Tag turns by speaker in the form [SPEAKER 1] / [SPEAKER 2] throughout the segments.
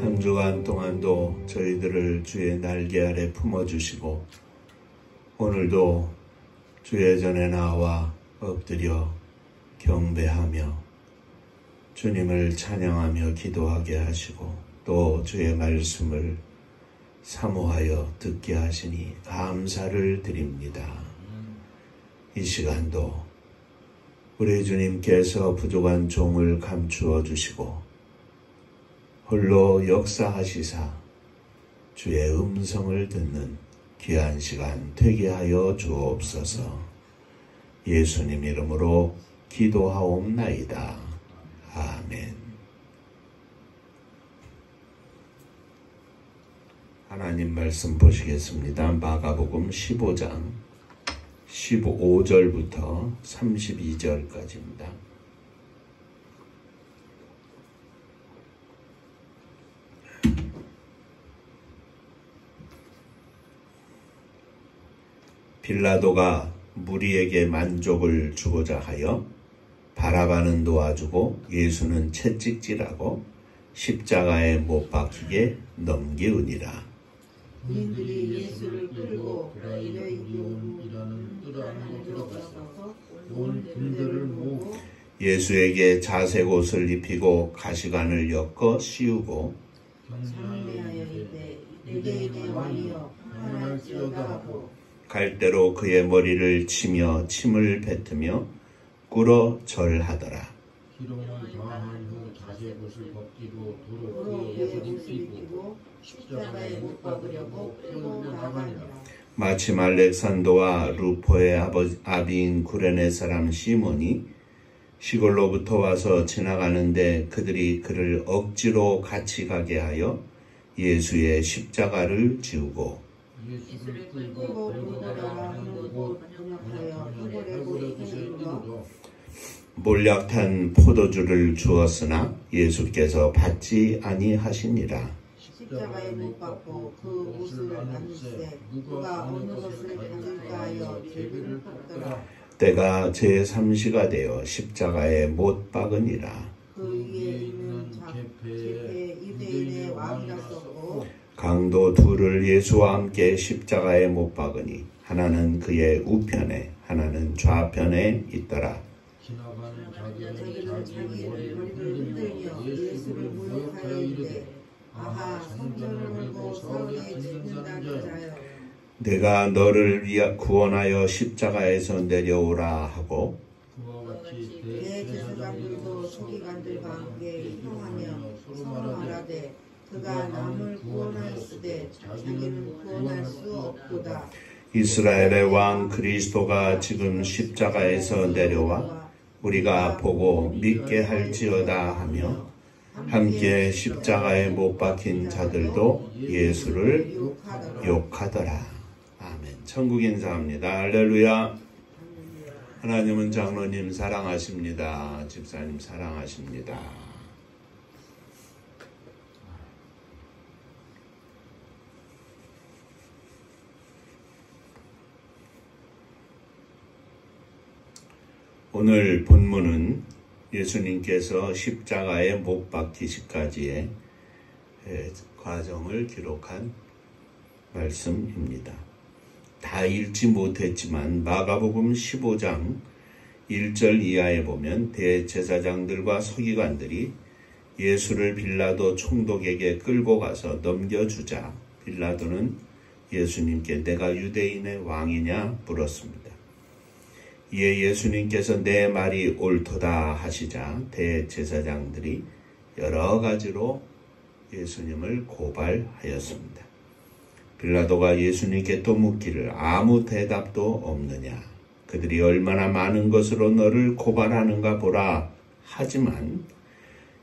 [SPEAKER 1] 한 주간 동안도 저희들을 주의 날개 아래 품어주시고 오늘도 주의 전에 나와 엎드려 경배하며 주님을 찬양하며 기도하게 하시고 또 주의 말씀을 사모하여 듣게 하시니 감사를 드립니다. 이 시간도 우리 주님께서 부족한 종을 감추어 주시고 홀로 역사하시사 주의 음성을 듣는 귀한 시간 되게 하여 주옵소서. 예수님 이름으로 기도하옵나이다. 아멘. 하나님 말씀 보시겠습니다. 마가복음 15장 15절부터 32절까지입니다. 빌라도가 무리에게 만족을 주고자 하여 바라바는 놓아주고 예수는 채찍질하고 십자가에 못 박히게 넘기우니라.
[SPEAKER 2] 군인들이 예수를 끌고 브라이라이온이라는 뜰 안으로 들어가서 온 군대를 모으고
[SPEAKER 1] 예수에게 자색 옷을 입히고 가시관을 엮어 씌우고
[SPEAKER 2] 장례하여 이르되 유대인의 왕이여 평안할지어다 하고
[SPEAKER 1] 갈대로 그의 머리를 치며 침을 뱉으며 꿇어 절하더라.
[SPEAKER 3] 기름을 다한 후 자색 옷을 벗기고 도로 그의 옷을 입히고 십자가에 못 박으려고 끌고 나가니라.
[SPEAKER 1] 마침 알렉산더와 루포의 아비인 구레네 사람 시몬이 시골로부터 와서 지나가는데 그들이 그를 억지로 같이 가게 하여 예수의 십자가를 지우고
[SPEAKER 2] 예수를 끌고 골고다 하는 곳 번역하여 히브리어로 이르러
[SPEAKER 1] 몰약탄 포도주를 주었으나 예수께서 받지 아니하시니라.
[SPEAKER 2] 십자가에 못 박고 그 옷을 안으세 누가 어느 것을 가질까 하여 제비를 뽑더라.
[SPEAKER 1] 때가 제3시가 되어 십자가에 못 박으니라.
[SPEAKER 2] 그 위에 있는 계폐에 유대인의 왕이라 썼고
[SPEAKER 1] 강도 둘을 예수와 함께 십자가에 못 박으니 하나는 그의 우편에 하나는 좌편에 있더라.
[SPEAKER 3] 지나가는
[SPEAKER 2] 자기는 자기 머리를 흔들며 예수를 모욕하여 이르되 아하 성전을 헐고 사울에 죽는다는 자여
[SPEAKER 1] 내가 너를 구원하여 십자가에서 내려오라 하고
[SPEAKER 3] 그와 같이
[SPEAKER 2] 대제사장들도 서기관들과 함께 형하며 서로 말하되 그가 남을 구원하였으되 자기는 구원할 수 없도다.
[SPEAKER 1] 이스라엘의 왕 그리스도가 지금 십자가에서 내려와 우리가 보고 믿게 할지어다 하며 함께 십자가에 못 박힌 자들도 예수를 욕하더라. 아멘. 천국 인사합니다. 할렐루야. 하나님은 장로님 사랑하십니다. 집사님 사랑하십니다. 오늘 본문은 예수님께서 십자가에 못 박히시까지의 과정을 기록한 말씀입니다. 다 읽지 못했지만 마가복음 15장 1절 이하에 보면 대제사장들과 서기관들이 예수를 빌라도 총독에게 끌고 가서 넘겨주자 빌라도는 예수님께 내가 유대인의 왕이냐 물었습니다. 이에 예수님께서 내 말이 옳도다 하시자 대제사장들이 여러 가지로 예수님을 고발하였습니다. 빌라도가 예수님께 또 묻기를 아무 대답도 없느냐. 그들이 얼마나 많은 것으로 너를 고발하는가 보라. 하지만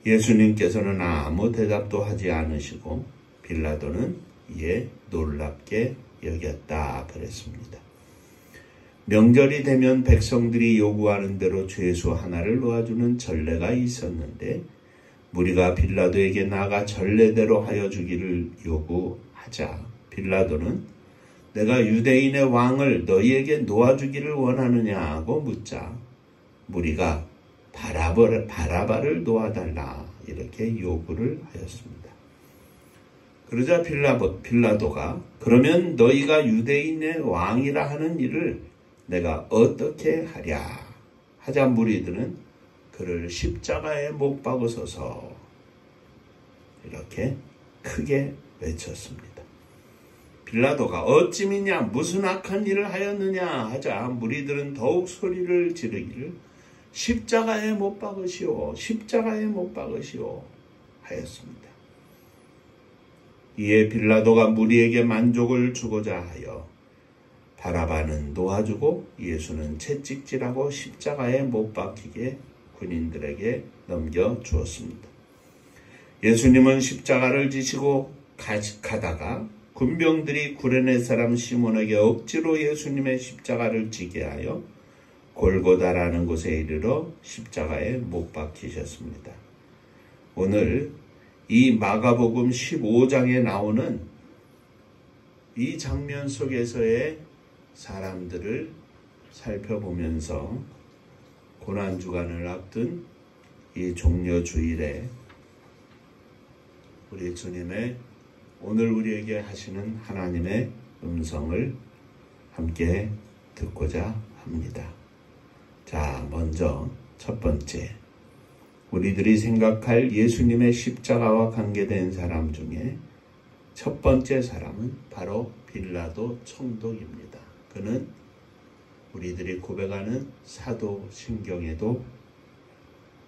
[SPEAKER 1] 예수님께서는 아무 대답도 하지 않으시고 빌라도는 이에 놀랍게 여겼다 그랬습니다. 명절이 되면 백성들이 요구하는 대로 죄수 하나를 놓아주는 전례가 있었는데 무리가 빌라도에게 나가 전례대로 하여 주기를 요구하자 빌라도는 내가 유대인의 왕을 너희에게 놓아주기를 원하느냐고 묻자 무리가 바라바를 놓아달라 이렇게 요구를 하였습니다. 그러자 빌라도가 그러면 너희가 유대인의 왕이라 하는 일을 내가 어떻게 하랴 하자 무리들은 그를 십자가에 못 박으소서 이렇게 크게 외쳤습니다. 빌라도가 어찌미냐 무슨 악한 일을 하였느냐 하자 무리들은 더욱 소리를 지르기를 십자가에 못 박으시오 십자가에 못 박으시오 하였습니다. 이에 빌라도가 무리에게 만족을 주고자 하여 바라바는 놓아주고 예수는 채찍질하고 십자가에 못 박히게 군인들에게 넘겨주었습니다. 예수님은 십자가를 지시고 가다가 군병들이 구레네 사람 시몬에게 억지로 예수님의 십자가를 지게 하여 골고다라는 곳에 이르러 십자가에 못 박히셨습니다. 오늘 이 마가복음 15장에 나오는 이 장면 속에서의 사람들을 살펴보면서 고난주간을 앞둔 이 종려주일에 우리 주님의 오늘 우리에게 하시는 하나님의 음성을 함께 듣고자 합니다. 자, 먼저 첫 번째, 우리들이 생각할 예수님의 십자가와 관계된 사람 중에 첫 번째 사람은 바로 빌라도 총독입니다. 그는 우리들이 고백하는 사도신경에도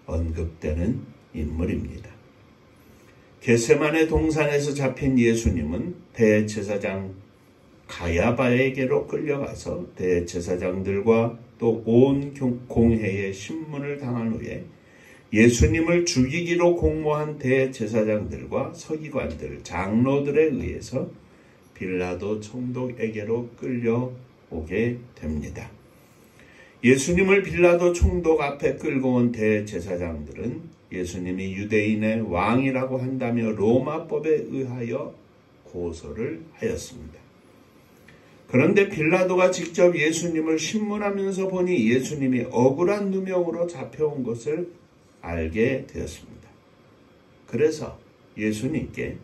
[SPEAKER 1] 언급되는 인물입니다. 겟세마네 동산에서 잡힌 예수님은 대제사장 가야바에게로 끌려가서 대제사장들과 또 온 공회에 신문을 당한 후에 예수님을 죽이기로 공모한 대제사장들과 서기관들, 장로들에 의해서 빌라도 총독에게로 끌려오게 됩니다. 예수님을 빌라도 총독 앞에 끌고 온 대제사장들은 예수님이 유대인의 왕이라고 한다며 로마법에 의하여 고소를 하였습니다. 그런데 빌라도가 직접 예수님을 신문하면서 보니 예수님이 억울한 누명으로 잡혀온 것을 알게 되었습니다. 그래서 예수님께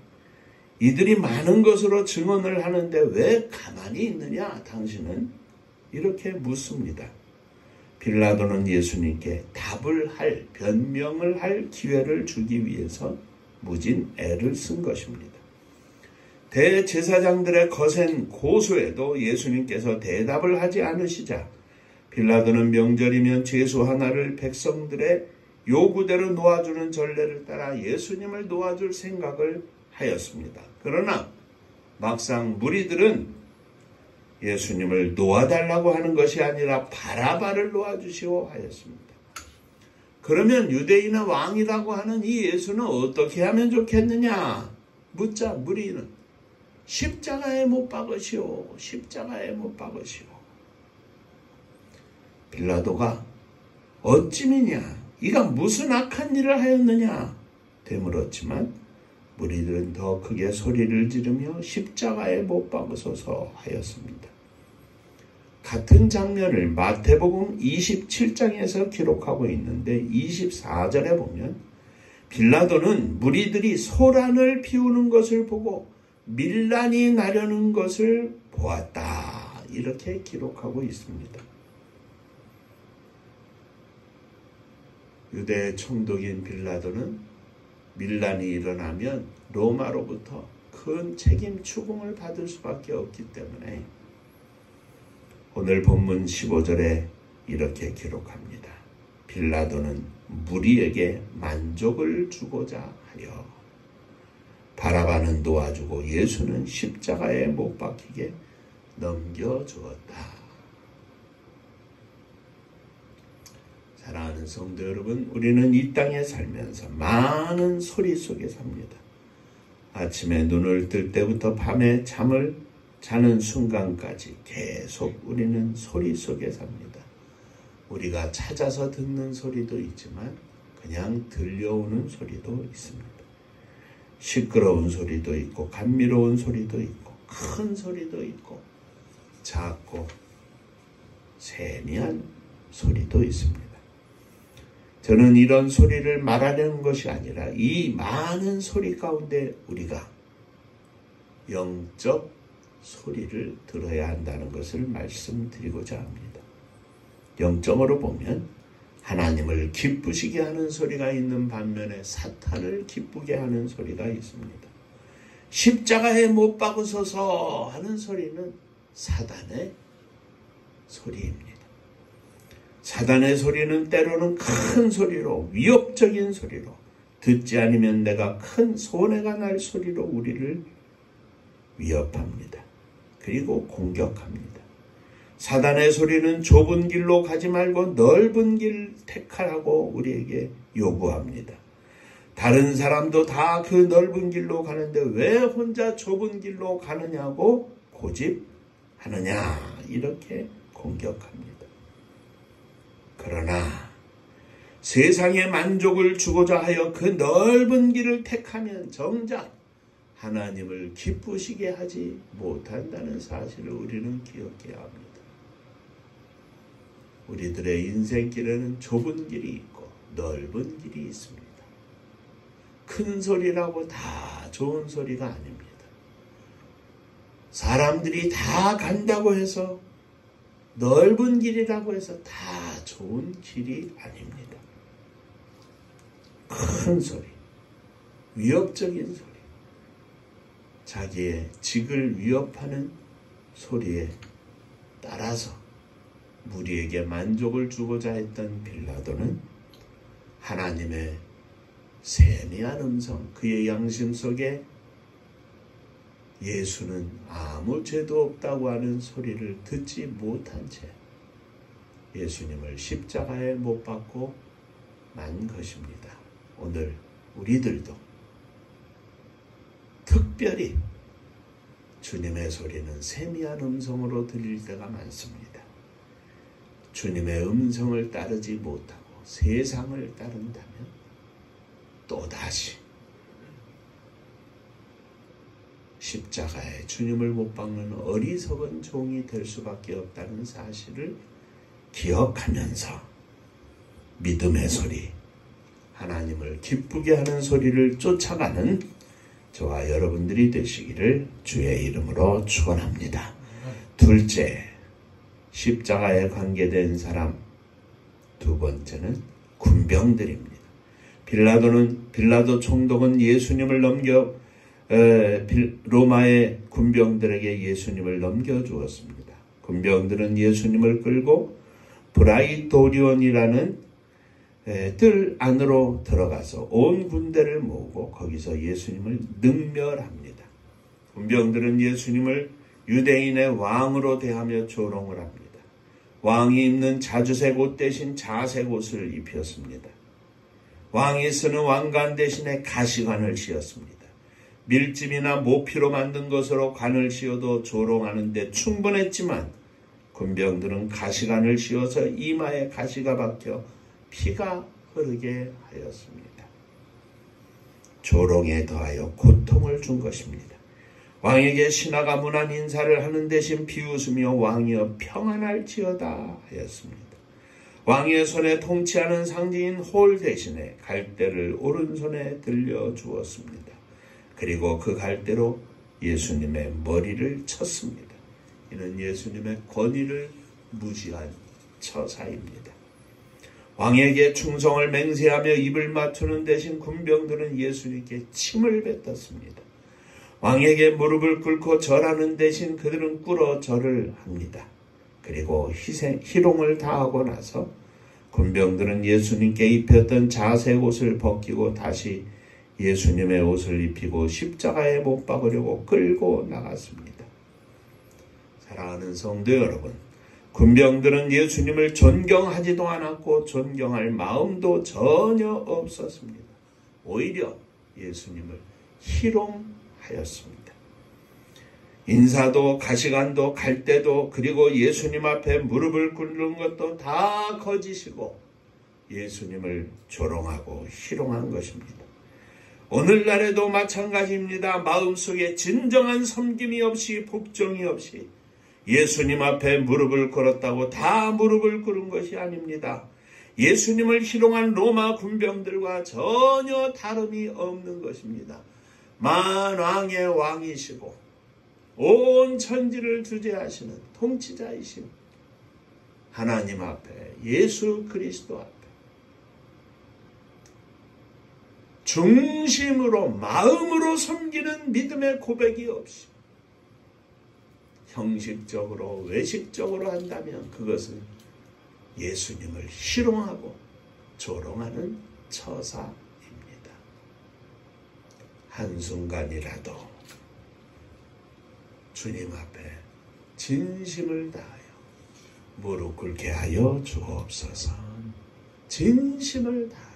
[SPEAKER 1] 이들이 많은 것으로 증언을 하는데 왜 가만히 있느냐 당신은? 이렇게 묻습니다. 빌라도는 예수님께 답을 할, 변명을 할 기회를 주기 위해서 무진 애를 쓴 것입니다. 대제사장들의 거센 고소에도 예수님께서 대답을 하지 않으시자 빌라도는 명절이면 죄수 하나를 백성들의 요구대로 놓아주는 전례를 따라 예수님을 놓아줄 생각을 하였습니다. 그러나 막상 무리들은 예수님을 놓아달라고 하는 것이 아니라 바라바를 놓아주시오 하였습니다. 그러면 유대인의 왕이라고 하는 이 예수는 어떻게 하면 좋겠느냐 묻자 무리는 십자가에 못 박으시오 십자가에 못 박으시오. 빌라도가 어찌미냐 이가 무슨 악한 일을 하였느냐 되물었지만 무리들은 더 크게 소리를 지르며 십자가에 못 박으소서 하였습니다. 같은 장면을 마태복음 27장에서 기록하고 있는데 24절에 보면 빌라도는 무리들이 소란을 피우는 것을 보고 밀란이 나려는 것을 보았다 이렇게 기록하고 있습니다. 유대 총독인 빌라도는 밀란이 일어나면 로마로부터 큰 책임 추궁을 받을 수밖에 없기 때문에 오늘 본문 15절에 이렇게 기록합니다. 빌라도는 무리에게 만족을 주고자 하여 바라바는 놓아주고 예수는 십자가에 못 박히게 넘겨주었다. 사랑하는 성도 여러분, 우리는 이 땅에 살면서 많은 소리 속에 삽니다. 아침에 눈을 뜰 때부터 밤에 잠을 자는 순간까지 계속 우리는 소리 속에 삽니다. 우리가 찾아서 듣는 소리도 있지만 그냥 들려오는 소리도 있습니다. 시끄러운 소리도 있고 감미로운 소리도 있고 큰 소리도 있고 작고 세미한 소리도 있습니다. 저는 이런 소리를 말하려는 것이 아니라 이 많은 소리 가운데 우리가 영적 소리를 들어야 한다는 것을 말씀드리고자 합니다. 영적으로 보면 하나님을 기쁘시게 하는 소리가 있는 반면에 사탄을 기쁘게 하는 소리가 있습니다. 십자가에 못 박으소서 하는 소리는 사단의 소리입니다. 사단의 소리는 때로는 큰 소리로, 위협적인 소리로, 듣지 않으면 내가 큰 손해가 날 소리로 우리를 위협합니다. 그리고 공격합니다. 사단의 소리는 좁은 길로 가지 말고 넓은 길 택하라고 우리에게 요구합니다. 다른 사람도 다 그 넓은 길로 가는데 왜 혼자 좁은 길로 가느냐고 고집하느냐, 이렇게 공격합니다. 그러나 세상에 만족을 주고자 하여 그 넓은 길을 택하면 정작 하나님을 기쁘시게 하지 못한다는 사실을 우리는 기억해야 합니다. 우리들의 인생길에는 좁은 길이 있고 넓은 길이 있습니다. 큰 소리라고 다 좋은 소리가 아닙니다. 사람들이 다 간다고 해서 넓은 길이라고 해서 다 좋은 길이 아닙니다. 큰 소리, 위협적인 소리, 자기의 직을 위협하는 소리에 따라서 무리에게 만족을 주고자 했던 빌라도는 하나님의 세미한 음성, 그의 양심 속에 예수는 아무 죄도 없다고 하는 소리를 듣지 못한 채 예수님을 십자가에 못 박고 만 것입니다. 오늘 우리들도 특별히 주님의 소리는 세미한 음성으로 들릴 때가 많습니다. 주님의 음성을 따르지 못하고 세상을 따른다면 또다시 십자가에 주님을 못 박는 어리석은 종이 될 수밖에 없다는 사실을 기억하면서 믿음의 소리, 하나님을 기쁘게 하는 소리를 쫓아가는 저와 여러분들이 되시기를 주의 이름으로 축원합니다. 둘째, 십자가에 관계된 사람. 두 번째는 군병들입니다. 빌라도 총독은 예수님을 로마의 군병들에게 예수님을 넘겨주었습니다. 군병들은 예수님을 끌고 브라이토리온이라는 뜰 안으로 들어가서 온 군대를 모으고 거기서 예수님을 능멸합니다. 군병들은 예수님을 유대인의 왕으로 대하며 조롱을 합니다. 왕이 입는 자주색 옷 대신 자색 옷을 입혔습니다. 왕이 쓰는 왕관 대신에 가시관을 씌웠습니다. 밀집이나 모피로 만든 것으로 관을 씌워도 조롱하는 데 충분했지만 군병들은 가시관을 씌워서 이마에 가시가 박혀 피가 흐르게 하였습니다. 조롱에 더하여 고통을 준 것입니다. 왕에게 신하가 문안 인사를 하는 대신 비웃으며 왕이여 평안할지어다 하였습니다. 왕의 손에 통치하는 상징인 홀 대신에 갈대를 오른손에 들려주었습니다. 그리고 그 갈대로 예수님의 머리를 쳤습니다. 이는 예수님의 권위를 무시한 처사입니다. 왕에게 충성을 맹세하며 입을 맞추는 대신 군병들은 예수님께 침을 뱉었습니다. 왕에게 무릎을 꿇고 절하는 대신 그들은 꿇어 절을 합니다. 그리고 희롱을 다하고 나서 군병들은 예수님께 입혔던 자색 옷을 벗기고 다시 예수님의 옷을 입히고 십자가에 못 박으려고 끌고 나갔습니다. 사랑하는 성도 여러분, 군병들은 예수님을 존경하지도 않았고 존경할 마음도 전혀 없었습니다. 오히려 예수님을 희롱하였습니다. 인사도 가시관도 갈대도 그리고 예수님 앞에 무릎을 꿇는 것도 다 거짓이고 예수님을 조롱하고 희롱한 것입니다. 오늘날에도 마찬가지입니다. 마음속에 진정한 섬김이 없이 복종이 없이 예수님 앞에 무릎을 꿇었다고 다 무릎을 꿇은 것이 아닙니다. 예수님을 희롱한 로마 군병들과 전혀 다름이 없는 것입니다. 만왕의 왕이시고 온 천지를 주재하시는 통치자이신 하나님 앞에, 예수 그리스도 앞에 중심으로 마음으로 섬기는 믿음의 고백이 없이 형식적으로 외식적으로 한다면 그것은 예수님을 희롱하고 조롱하는 처사입니다. 한순간이라도 주님 앞에 진심을 다하여 무릎 꿇게 하여 주옵소서. 진심을 다하여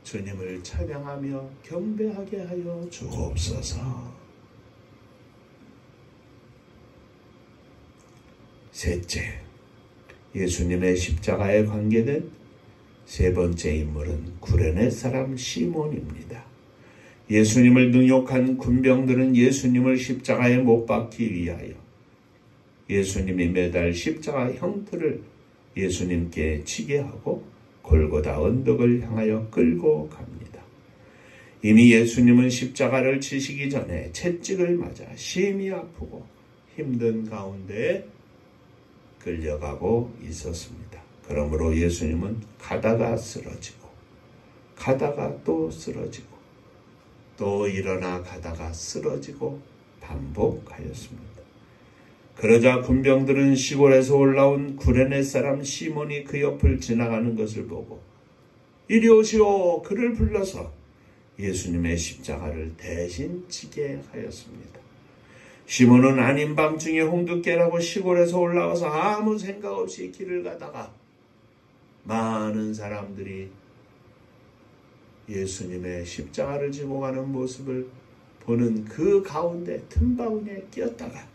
[SPEAKER 1] 주님을 찬양하며 경배하게 하여 주옵소서. 셋째, 예수님의 십자가에 관계된 세 번째 인물은 구레네 사람 시몬입니다. 예수님을 능욕한 군병들은 예수님을 십자가에 못 박기 위하여 예수님이 매달 십자가 형틀을 예수님께 치게 하고 골고다 언덕을 향하여 끌고 갑니다. 이미 예수님은 십자가를 치시기 전에 채찍을 맞아 심히 아프고 힘든 가운데 끌려가고 있었습니다. 그러므로 예수님은 가다가 쓰러지고 가다가 또 쓰러지고 또 일어나 가다가 쓰러지고 반복하였습니다. 그러자 군병들은 시골에서 올라온 구레네 사람 시몬이 그 옆을 지나가는 것을 보고 이리 오시오, 그를 불러서 예수님의 십자가를 대신 지게 하였습니다. 시몬은 아닌 밤중에 홍두깨라고 시골에서 올라와서 아무 생각 없이 길을 가다가 많은 사람들이 예수님의 십자가를 지고 가는 모습을 보는 그 가운데 틈바구니에 끼었다가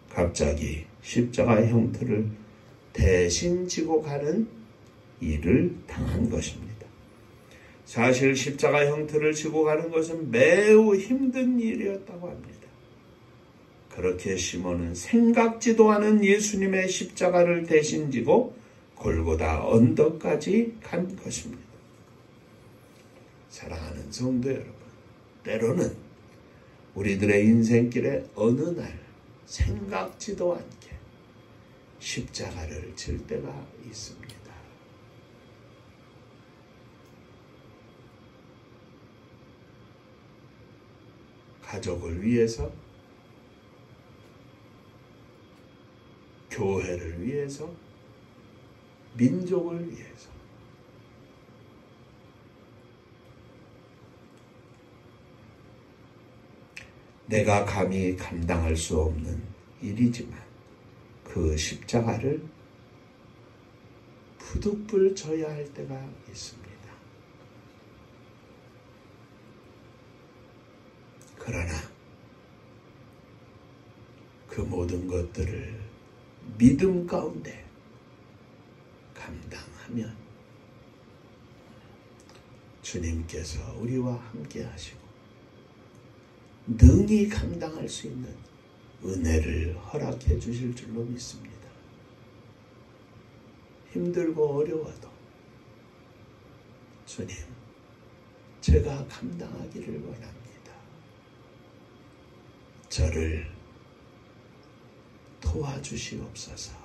[SPEAKER 1] 갑자기 십자가 형틀을 대신 지고 가는 일을 당한 것입니다. 사실 십자가 형틀을 지고 가는 것은 매우 힘든 일이었다고 합니다. 그렇게 시몬은 생각지도 않은 예수님의 십자가를 대신 지고 골고다 언덕까지 간 것입니다. 사랑하는 성도 여러분, 때로는 우리들의 인생길에 어느 날 생각지도 않게 십자가를 질 때가 있습니다. 가족을 위해서, 교회를 위해서, 민족을 위해서, 내가 감히 감당할 수 없는 일이지만 그 십자가를 부득불 져야 할 때가 있습니다. 그러나 그 모든 것들을 믿음 가운데 감당하면 주님께서 우리와 함께 하시고 능히 감당할 수 있는 은혜를 허락해 주실 줄로 믿습니다. 힘들고 어려워도 주님, 제가 감당하기를 원합니다. 저를 도와주시옵소서.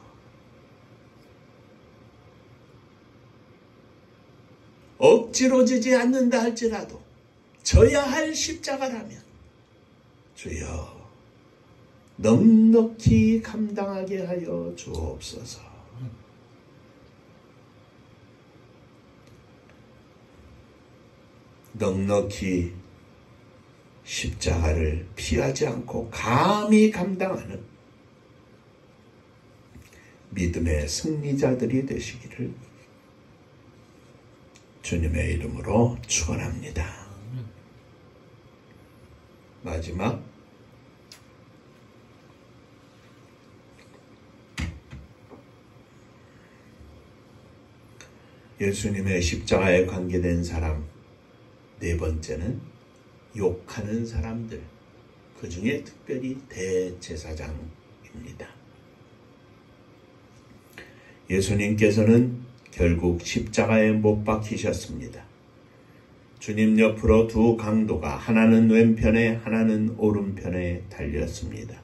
[SPEAKER 1] 억지로 지지 않는다 할지라도 져야 할 십자가라면 주여 넉넉히 감당하게 하여 주옵소서. 넉넉히 십자가를 피하지 않고 감히 감당하는 믿음의 승리자들이 되시기를 주님의 이름으로 축원합니다. 마지막 예수님의 십자가에 관계된 사람 네 번째는 욕하는 사람들, 그 중에 특별히 대제사장입니다. 예수님께서는 결국 십자가에 못 박히셨습니다. 주님 옆으로 두 강도가 하나는 왼편에 하나는 오른편에 달렸습니다.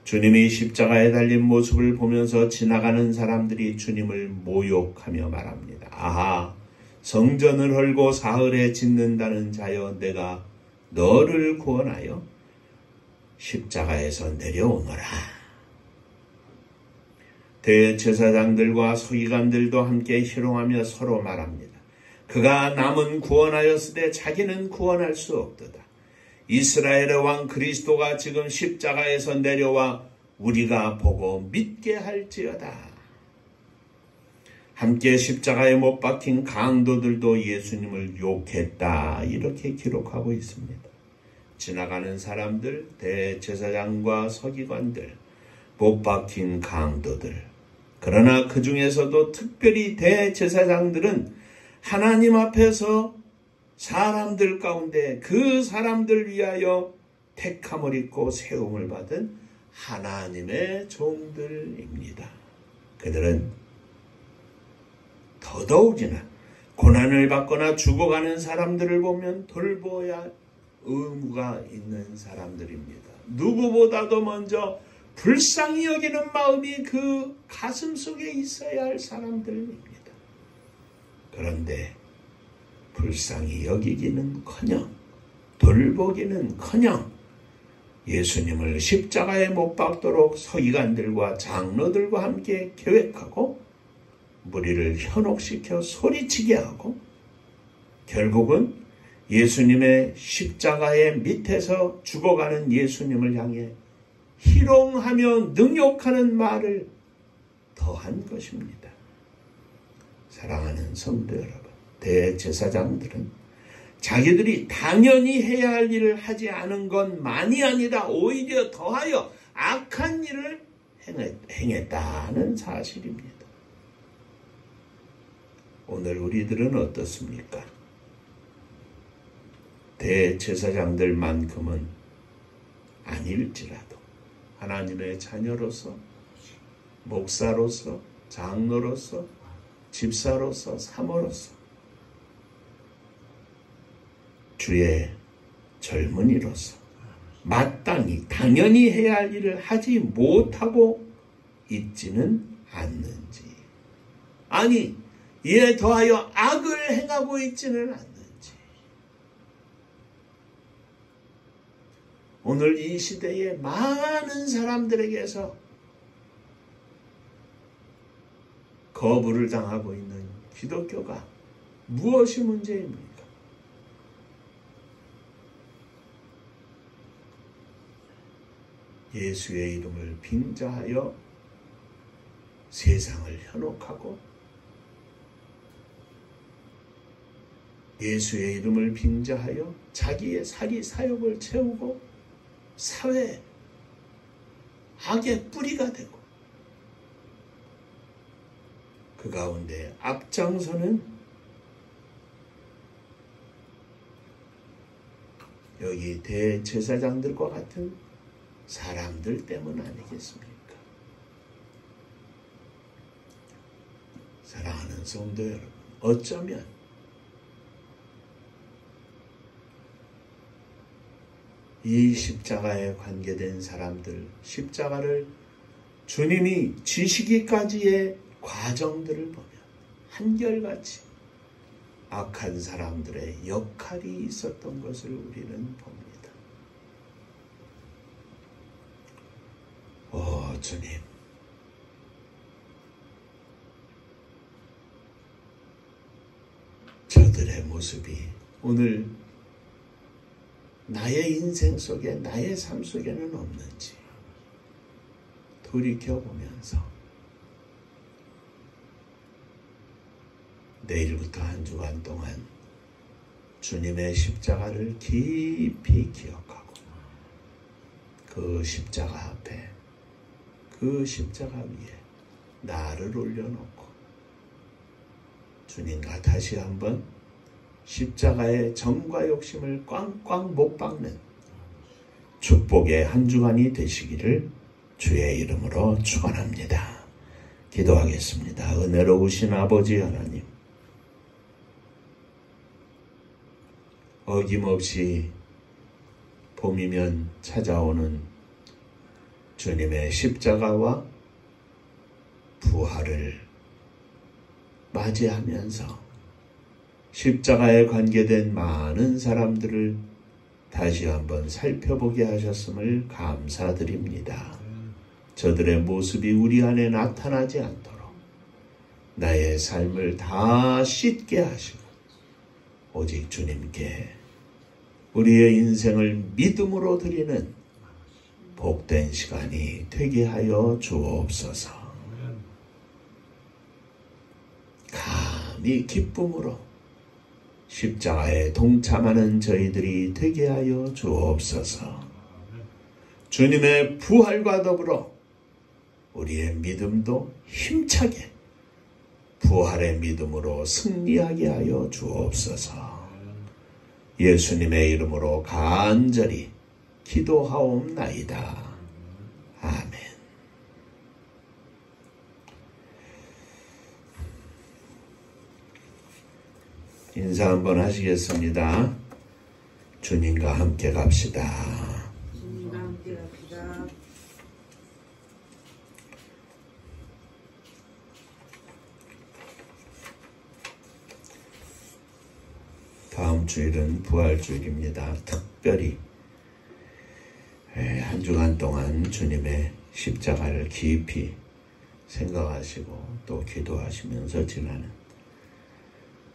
[SPEAKER 1] 주님이 십자가에 달린 모습을 보면서 지나가는 사람들이 주님을 모욕하며 말합니다. 아하, 성전을 헐고 사흘에 짓는다는 자여, 내가 너를 구원하여 십자가에서 내려오너라. 대제사장들과 서기관들도 함께 희롱하며 서로 말합니다. 그가 남은 구원하였으되 자기는 구원할 수 없도다. 이스라엘의 왕 그리스도가 지금 십자가에서 내려와 우리가 보고 믿게 할지어다. 함께 십자가에 못 박힌 강도들도 예수님을 욕했다. 이렇게 기록하고 있습니다. 지나가는 사람들, 대제사장과 서기관들, 못 박힌 강도들. 그러나 그 중에서도 특별히 대제사장들은 하나님 앞에서 사람들 가운데 그 사람들 위하여 택함을 입고 세움을 받은 하나님의 종들입니다. 그들은 더더욱이나 고난을 받거나 죽어가는 사람들을 보면 돌보아야 의무가 있는 사람들입니다. 누구보다도 먼저 불쌍히 여기는 마음이 그 가슴 속에 있어야 할 사람들입니다. 그런데 불쌍히 여기기는커녕 돌보기는커녕 예수님을 십자가에 못 박도록 서기관들과 장로들과 함께 계획하고 무리를 현혹시켜 소리치게 하고 결국은 예수님의 십자가의 밑에서 죽어가는 예수님을 향해 희롱하며 능욕하는 말을 더한 것입니다. 사랑하는 성도 여러분, 대제사장들은 자기들이 당연히 해야 할 일을 하지 않은 것만이 아니라 오히려 더하여 악한 일을 행했다는 사실입니다. 오늘 우리들은 어떻습니까? 대제사장들만큼은 아닐지라도 하나님의 자녀로서, 목사로서, 장로로서, 집사로서, 사모로서, 주의 젊은이로서 마땅히 당연히 해야 할 일을 하지 못하고 있지는 않는지, 아니 이에 더하여 악을 행하고 있지는 않는지, 오늘 이 시대에 많은 사람들에게서 거부를 당하고 있는 기독교가 무엇이 문제입니까? 예수의 이름을 빙자하여 세상을 현혹하고 예수의 이름을 빙자하여 자기의 사리 사욕을 채우고 사회 악의 뿌리가 되고 그 가운데 앞장서는 여기 대제사장들과 같은 사람들 때문 아니겠습니까? 사랑하는 성도 여러분, 어쩌면 이 십자가에 관계된 사람들, 십자가를 주님이 지시기까지의 과정들을 보면 한결같이 악한 사람들의 역할이 있었던 것을 우리는 봅니다. 오 주님, 저들의 모습이 오늘 나의 인생 속에, 나의 삶 속에는 없는지 돌이켜보면서 내일부터 한 주간 동안 주님의 십자가를 깊이 기억하고 그 십자가 앞에, 그 십자가 위에 나를 올려놓고 주님과 다시 한번 십자가의 정과 욕심을 꽝꽝 못 박는 축복의 한 주간이 되시기를 주의 이름으로 축원합니다. 기도하겠습니다. 은혜로우신 아버지 하나님, 어김없이 봄이면 찾아오는 주님의 십자가와 부활을 맞이하면서 십자가에 관계된 많은 사람들을 다시 한번 살펴보게 하셨음을 감사드립니다. 저들의 모습이 우리 안에 나타나지 않도록 나의 삶을 다 씻게 하시고 오직 주님께 우리의 인생을 믿음으로 드리는 복된 시간이 되게 하여 주옵소서. 감히 기쁨으로 십자가에 동참하는 저희들이 되게 하여 주옵소서. 주님의 부활과 더불어 우리의 믿음도 힘차게 부활의 믿음으로 승리하게 하여 주옵소서. 예수님의 이름으로 간절히 기도하옵나이다. 아멘. 인사 한번 하시겠습니다. 주님과 함께 갑시다.
[SPEAKER 2] 주님과 함께 갑시다.
[SPEAKER 1] 다음 주일은 부활주일입니다. 특별히 한 주간 동안 주님의 십자가를 깊이 생각하시고 또 기도하시면서 지나는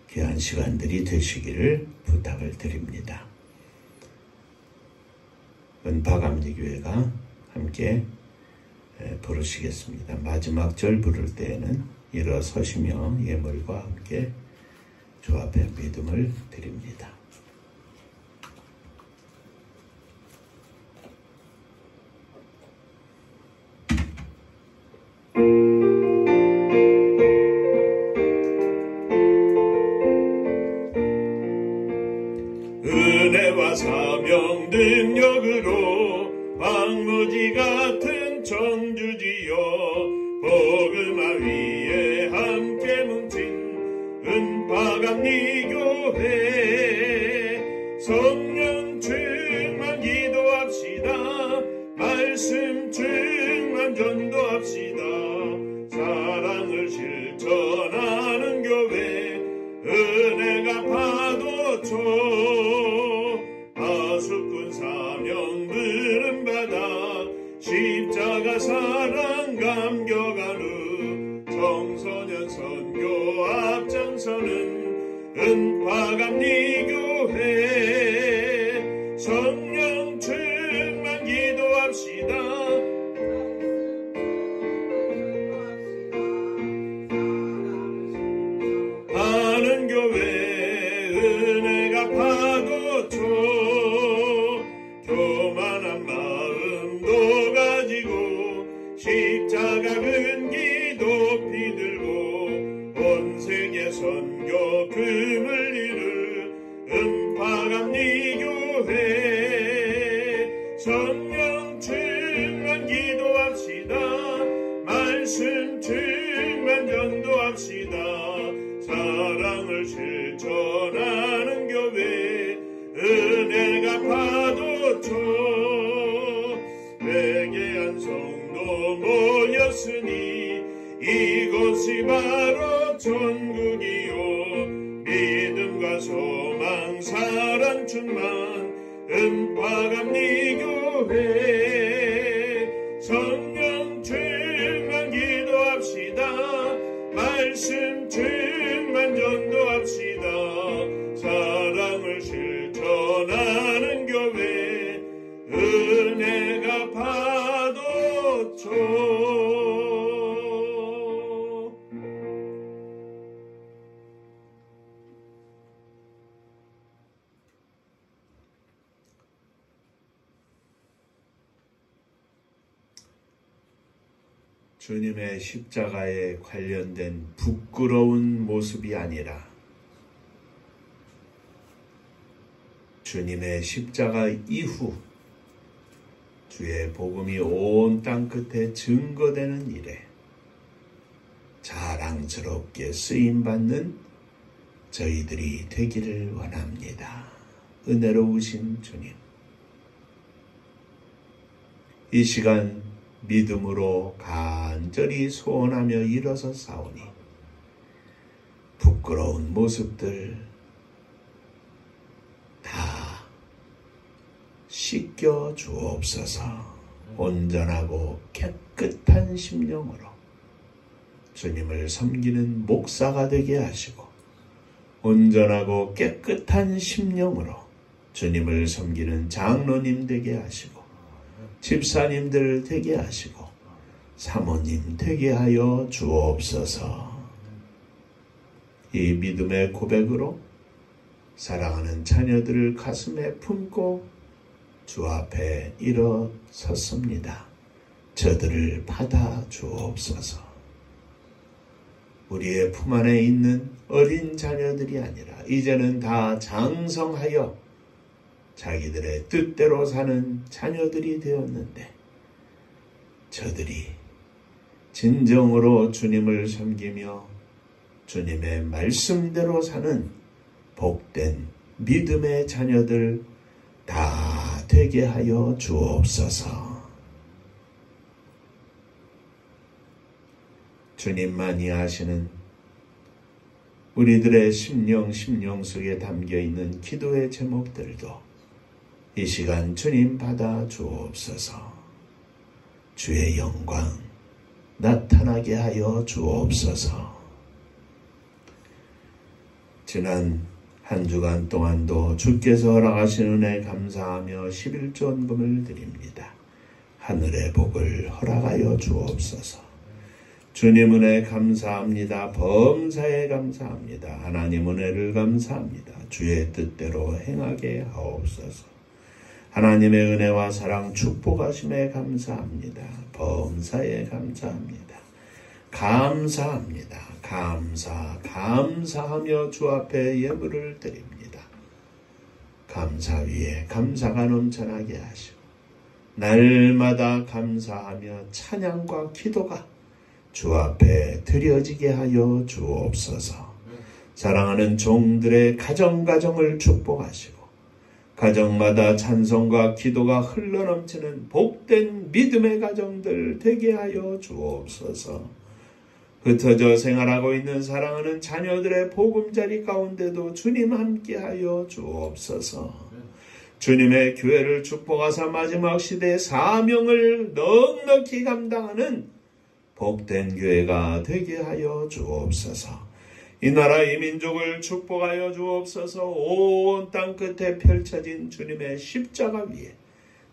[SPEAKER 1] 귀한 시간들이 되시기를 부탁을 드립니다. 은파감리교회가 함께 부르시겠습니다. 마지막 절 부를 때에는 일어서시며 예물과 함께 주 앞에 믿음을 드립니다. 은혜와 사명 능력으로 황무지 같은 청주지여 복음화 위에 함께 뭉친 은파감리교회 성령 충만 기도합시다. 말씀 충만 전도합시다. 사랑을 실천하는 교회 은혜가 파도쳐 하수꾼 사명 부름받아 십자가 사랑 감격한 후 청소년 선교 앞장서는 은파감리교회 성령 충만 기도합시다. 하는 교회 은혜가 파도쳐 교만한 마음도 가지고 십자가 근기 높이 들고 온 세계 선교 금을 이룰 은파감리교회 성령 충만 기도합시다. 말씀 충만 전도합시다. 사랑을 실천하는 교회 은혜가 파도쳐 회개한 성도 모였으니 이곳이 바로 천국이요 믿음과 소망 사랑 충만 은파감리교회 성령 충만 기도합시다. 말씀 충만 전도합시다. 사랑을 실천하는 교회 은혜가 파도쳐 주님의 십자가에 관련된 부끄러운 모습이 아니라 주님의 십자가 이후 주의 복음이 온 땅 끝에 증거되는 일에 자랑스럽게 쓰임받는 저희들이 되기를 원합니다. 은혜로우신 주님, 이 시간 믿음으로 간절히 소원하며 일어서 싸우니 부끄러운 모습들 다 씻겨 주옵소서. 온전하고 깨끗한 심령으로 주님을 섬기는 목사가 되게 하시고, 온전하고 깨끗한 심령으로 주님을 섬기는 장로님 되게 하시고, 집사님들 되게 하시고, 사모님 되게 하여 주옵소서. 이 믿음의 고백으로 사랑하는 자녀들을 가슴에 품고 주 앞에 일어섰습니다. 저들을 받아 주옵소서. 우리의 품 안에 있는 어린 자녀들이 아니라 이제는 다 장성하여 자기들의 뜻대로 사는 자녀들이 되었는데, 저들이 진정으로 주님을 섬기며 주님의 말씀대로 사는 복된 믿음의 자녀들 다 되게 하여 주옵소서. 주님만이 아시는 우리들의 심령 속에 담겨있는 기도의 제목들도 이 시간 주님 받아 주옵소서. 주의 영광 나타나게 하여 주옵소서. 지난 한 주간 동안도 주께서 허락하신 은혜 감사하며 11전금을 드립니다. 하늘의 복을 허락하여 주옵소서. 주님 은혜 감사합니다. 범사에 감사합니다. 하나님 은혜를 감사합니다. 주의 뜻대로 행하게 하옵소서. 하나님의 은혜와 사랑 축복하심에 감사합니다. 범사에 감사합니다. 감사합니다. 감사하며 주 앞에 예물을 드립니다. 감사 위에 감사가 넘쳐나게 하시고, 날마다 감사하며 찬양과 기도가 주 앞에 드려지게 하여 주옵소서. 사랑하는 종들의 가정을 축복하시고, 가정마다 찬송과 기도가 흘러넘치는 복된 믿음의 가정들 되게 하여 주옵소서. 흩어져 생활하고 있는 사랑하는 자녀들의 보금자리 가운데도 주님 함께하여 주옵소서. 주님의 교회를 축복하사 마지막 시대의 사명을 넉넉히 감당하는 복된 교회가 되게 하여 주옵소서. 이 나라 이 민족을 축복하여 주옵소서. 온 땅 끝에 펼쳐진 주님의 십자가 위에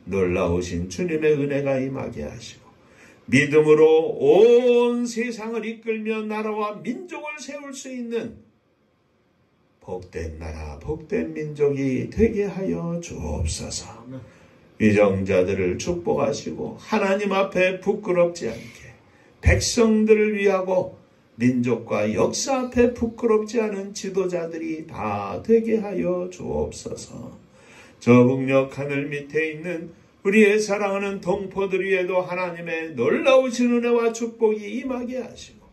[SPEAKER 1] 놀라우신 주님의 은혜가 임하게 하시고, 믿음으로 온 세상을 이끌며 나라와 민족을 세울 수 있는 복된 나라, 복된 민족이 되게 하여 주옵소서. 위정자들을 축복하시고 하나님 앞에 부끄럽지 않게 백성들을 위하고 민족과 역사 앞에 부끄럽지 않은 지도자들이 다 되게 하여 주옵소서. 저 북녘 하늘 밑에 있는 우리의 사랑하는 동포들 위에도 하나님의 놀라우신 은혜와 축복이 임하게 하시고,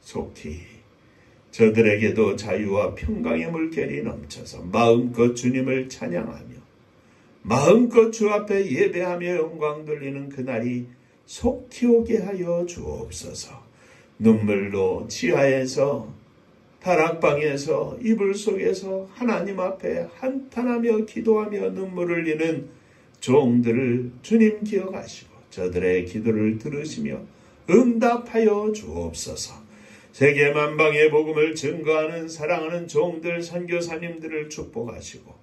[SPEAKER 1] 속히 저들에게도 자유와 평강의 물결이 넘쳐서 마음껏 주님을 찬양하며 마음껏 주 앞에 예배하며 영광 돌리는 그날이 속히 오게 하여 주옵소서. 눈물로 지하에서 다락방에서 이불 속에서 하나님 앞에 한탄하며 기도하며 눈물을 흘리는 종들을 주님 기억하시고 저들의 기도를 들으시며 응답하여 주옵소서. 세계 만방의 복음을 증거하는 사랑하는 종들 선교사님들을 축복하시고,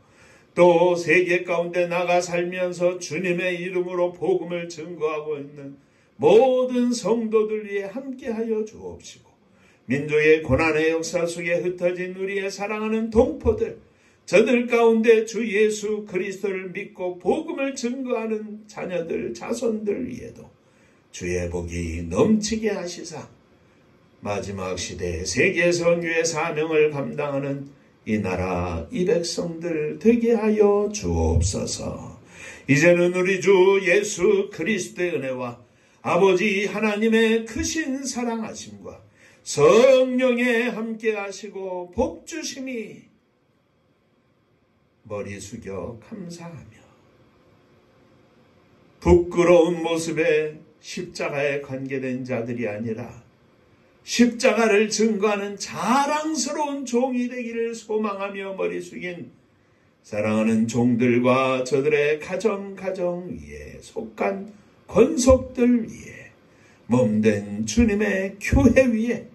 [SPEAKER 1] 또 세계 가운데 나가 살면서 주님의 이름으로 복음을 증거하고 있는 모든 성도들 위해 함께하여 주옵시고, 민족의 고난의 역사 속에 흩어진 우리의 사랑하는 동포들, 저들 가운데 주 예수 그리스도를 믿고 복음을 증거하는 자녀들, 자손들 위에도 주의 복이 넘치게 하시사 마지막 시대에 세계 선교의 사명을 감당하는 이 나라 이 백성들 되게 하여 주옵소서. 이제는 우리 주 예수 그리스도의 은혜와 아버지 하나님의 크신 사랑하심과 성령의 함께 하시고 복주심이 머리 숙여 감사하며 부끄러운 모습에 십자가에 관계된 자들이 아니라 십자가를 증거하는 자랑스러운 종이 되기를 소망하며 머리 숙인 사랑하는 종들과 저들의 가정 위에 속한 권속들 위에 몸된 주님의 교회 위에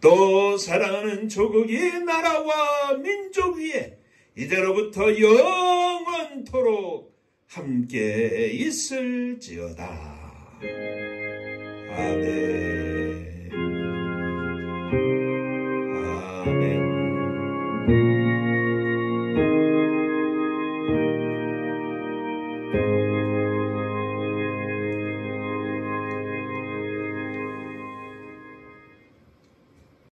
[SPEAKER 1] 또 사랑하는 조국의 나라와 민족 위에 이제로부터 영원토록 함께 있을지어다. 아멘. 아멘.